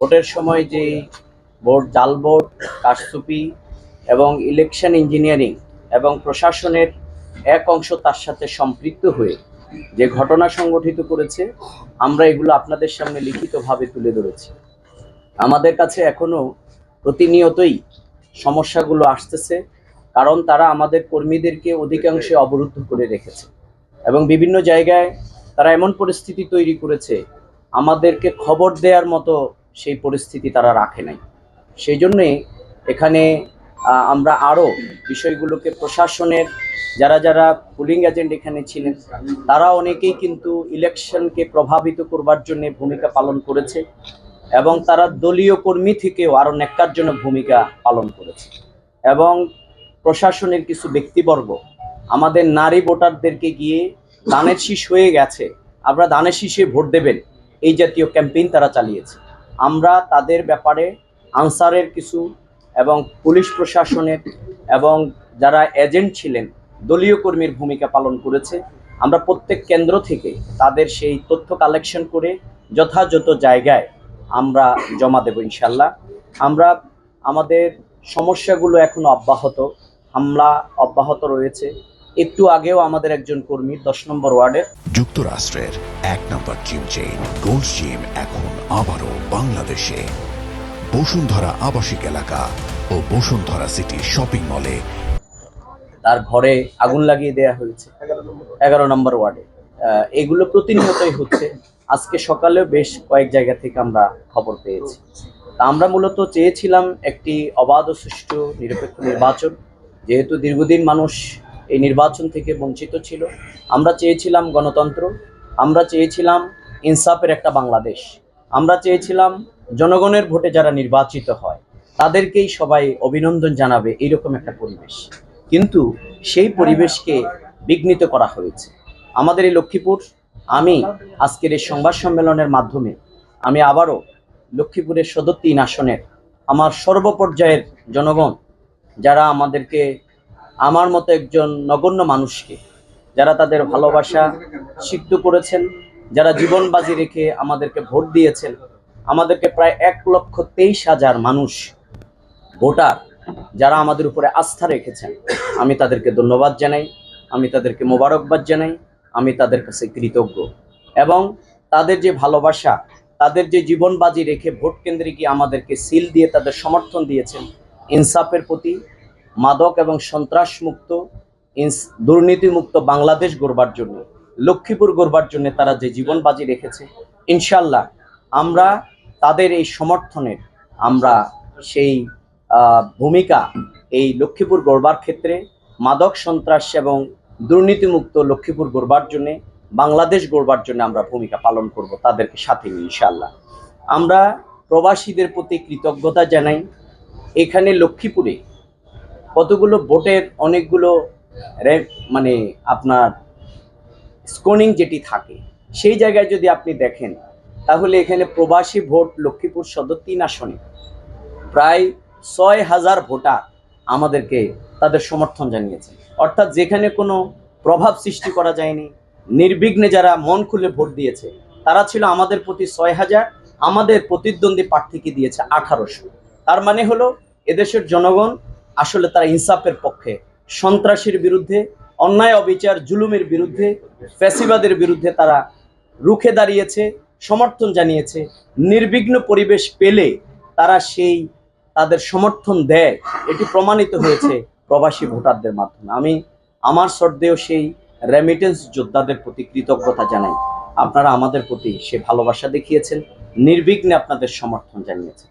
ভোটের সময় যে ভোট জাল ভোট, কারচুপি এবং ইলেকশন ইঞ্জিনিয়ারিং এবং প্রশাসনের এক অংশ তার সাথে সম্পৃক্ত হয়ে যে ঘটনা সংঘটিত করেছে, আমরা এগুলো আপনাদের সামনে লিখিতভাবে তুলে ধরেছি। আমাদের কাছে এখনো প্রতিনিয়তই সমস্যাগুলো আসতেছে, কারণ তারা আমাদের কর্মীদেরকে অধিকাংশে অবরুদ্ধ করে রেখেছে এবং বিভিন্ন জায়গায় তারা এমন পরিস্থিতি তৈরি করেছে, আমাদেরকে খবর দেওয়ার মতো সেই পরিস্থিতি তারা রাখে নাই। সেই জন্যে এখানে আমরা আরও বিষয়গুলোকে প্রশাসনের যারা যারা পুলিং এজেন্ট এখানে ছিলেন, তারা অনেকেই কিন্তু ইলেকশনকে প্রভাবিত করবার জন্য ভূমিকা পালন করেছে এবং তারা দলীয় কর্মী থেকেও আরও ন্যাক্কারজনক ভূমিকা পালন করেছে। এবং প্রশাসনের কিছু ব্যক্তিবর্গ আমাদের নারী ভোটারদেরকে গিয়ে ধানের শীষ হয়ে গেছে, আপনারা ধানের শীষে ভোট দেবেন, এই জাতীয় ক্যাম্পেইন তারা চালিয়েছে। আমরা তাদের ব্যাপারে আনসারের কিছু এবং পুলিশ প্রশাসনের এবং যারা এজেন্ট ছিলেন দলীয় কর্মীর ভূমিকা পালন করেছে, আমরা প্রত্যেক কেন্দ্র থেকে তাদের সেই তথ্য কালেকশন করে যথাযথ জায়গায় আমরা জমা দেব ইনশাল্লাহ। আমরা আমাদের সমস্যাগুলো এখনো অব্যাহত, হামলা অব্যাহত রয়েছে। একটু আগেও আমাদের একজন কর্মী 10 নম্বর ওয়ার্ডের যুক্তরাষ্ট্রের 1 নম্বর জিম চেইন গোল্ডস জিম এখন আবারও বাংলাদেশে বসুন্ধরা আবাসিক এলাকা ও বসুন্ধরা সিটি শপিং মলে তার ঘরে আগুন লাগিয়ে দেওয়া হয়েছে 11 নম্বর ওয়ার্ডে। এগুলো প্রতিনিয়তই হচ্ছে। আজকে সকালেও বেশ কয়েক জায়গা থেকে আমরা খবর পেয়েছি। তা আমরা মূলত চেয়েছিলাম একটি অবাধ ও সুষ্ঠু নিরপেক্ষ নির্বাচন। যেহেতু দীর্ঘদিন মানুষ এই নির্বাচন থেকে বঞ্চিত ছিল, আমরা চেয়েছিলাম গণতন্ত্র, আমরা চেয়েছিলাম ইনসাফের একটা বাংলাদেশ, আমরা চেয়েছিলাম জনগণের ভোটে যারা নির্বাচিত হয় তাদেরকেই সবাই অভিনন্দন জানাবে, এইরকম একটা পরিবেশ। কিন্তু সেই পরিবেশকে বিঘ্নিত করা হয়েছে আমাদের এই লক্ষ্মীপুর। আমি আজকের এই সংবাদ সম্মেলনের মাধ্যমে আমি আবারও লক্ষ্মীপুরের সদর 3 আসনের আমার সর্বপর্যায়ের জনগণ, যারা আমাদেরকে, আমার মতো একজন নগণ্য মানুষকে, যারা তাদের ভালোবাসা সিদ্ধ করেছেন, যারা জীবন বাজি রেখে আমাদেরকে ভোট দিয়েছেন, আমাদেরকে প্রায় 1,23,000 মানুষ ভোটার যারা আমাদের উপরে আস্থা রেখেছেন, আমি তাদেরকে ধন্যবাদ জানাই, আমি তাদেরকে মোবারকবাদ জানাই, আমি তাদের কাছে কৃতজ্ঞ। এবং তাদের যে ভালোবাসা, তাদের যে জীবন বাজি রেখে ভোট কেন্দ্রে গিয়ে আমাদেরকে সিল দিয়ে তাদের সমর্থন দিয়েছেন ইনসাফের প্রতি, মাদক এবং সন্ত্রাস মুক্ত, দুর্নীতিমুক্ত বাংলাদেশ গড়বার জন্য, লক্ষ্মীপুর গড়বার জন্য তারা যে জীবন বাজি রেখেছে, ইনশাল্লাহ আমরা তাদের এই সমর্থনের আমরা সেই ভূমিকা এই লক্ষ্মীপুর গড়বার ক্ষেত্রে, মাদক সন্ত্রাস এবং দুর্নীতিমুক্ত লক্ষ্মীপুর গড়বার জন্যে, বাংলাদেশ গড়বার জন্য আমরা ভূমিকা পালন করব তাদেরকে সাথে নিয়ে ইনশাআল্লাহ। আমরা প্রবাসীদের প্রতি কৃতজ্ঞতা জানাই। এখানে লক্ষ্মীপুরে কতগুলো ভোটের অনেকগুলো মানে আপনার স্কোনিং যেটি থাকে, সেই জায়গায় যদি আপনি দেখেন তাহলে এখানে প্রবাসী ভোট লক্ষ্মীপুর সদর 3 আসনে প্রায় 6,000 ভোটার আমাদেরকে তাদের সমর্থন জানিয়েছে। অর্থাৎ যেখানে কোনো প্রভাব সৃষ্টি করা যায়নি, নির্বিঘ্নে যারা মন খুলে ভোট দিয়েছে তারা ছিল আমাদের প্রতি 6,000, আমাদের প্রতিদ্বন্দ্বী প্রার্থীকে দিয়েছে 1800। তার মানে হলো এদেশের জনগণ আসলে তারা ইনসাফের পক্ষে, সন্ত্রাসীর বিরুদ্ধে, অন্যায় অবিচার জুলুমের বিরুদ্ধে, ফ্যাসিবাদের বিরুদ্ধে তারা রুখে দাঁড়িয়েছে, সমর্থন জানিয়েছে। নির্বিঘ্ন পরিবেশ পেলে তারা সেই তাদের সমর্থন দেয়, এটি প্রমাণিত হয়েছে প্রবাসী ভোটারদের মাধ্যমে। আমি আমার শ্রদ্ধেয় সেই রেমিটেন্স যোদ্ধাদের প্রতি কৃতজ্ঞতা জানাই। আপনারা আমাদের প্রতি সে ভালোবাসা দেখিয়েছেন, নির্বিঘ্নে আপনাদের সমর্থন জানিয়েছেন।